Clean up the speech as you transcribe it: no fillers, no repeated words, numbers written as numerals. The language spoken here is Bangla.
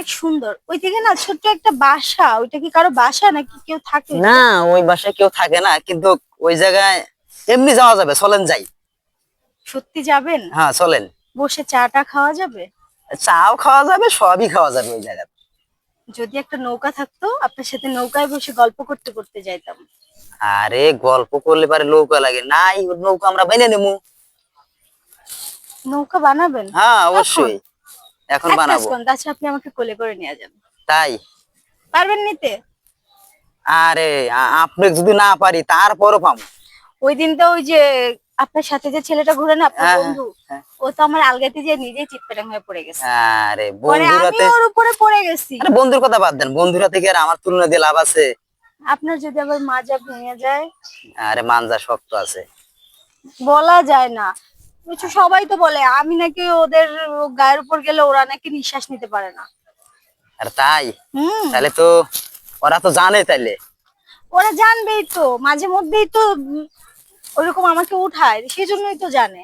অনেক সুন্দর। ওই থেকে না ছোট্ট একটা বাসা, ওইটা কি কারো বাসা নাকি কেউ থাকে না, ওইটাতে? ওই বাসায় কেউ থাকে না, কিন্তু ওই জায়গায় এমনি যাওয়া যাবে, চলেন যাই। সত্যি যাবেন? হ্যাঁ চলেন। বসে চাটা খাওয়া যাবে? চাও খাওয়া যাবে, সবই খাওয়া যাবে ওই জায়গায়। যদি একটা নৌকা থাকতো, আপনার সাথে নৌকায় বসে গল্প করতে করতে যাইতাম। আরে গল্প করলে পারে নৌকা লাগে নাই, নৌকা আমরা বাইনে নেবো। নৌকা বানাবেন? হ্যাঁ এখন? অবশ্যই, এখন এক কাজ বানাবো। করুন, তাছাড়া আপনি আমাকে কোলে করে নিয়ে যান। তাই? পারবেন নিতে? আরে আপনি যদি না পারি তারপরও পাবো। ওই দিন তো ওই যে আপনার সাথে যে ছেলেটা ঘুরে না, আপনার হ্যাঁ হ্যাঁ বন্ধু, হ্যাঁ। ও তো আমার আলগাতে যে নিজেই চিৎপেটাং হয়ে পড়ে গেছে। আরে পরে আমি বন্ধুরাতে, ওর উপরে পড়ে গেছি। আরে বন্ধুর কথা বাদ দেন, বন্ধুরা থেকে আর আমার তুলনা দিয়ে লাভ আছে? আপনার যদি আবার মাজা ভেঙে যায়? আরে মানজা শক্ত আছে। বলা যায় না। কিছু সবাই তো বলে আমি নাকি ওদের গায়ের উপর গেলে ওরা নাকি নিঃশ্বাস নিতে পারে না। আর তাই? হুম। তাহলে তো ওরা তো জানে তাইলে। ওরা জানবেই তো, মাঝে মধ্যেই তো ওরকম আমাকে উঠায়, সেই জন্যই তো জানে।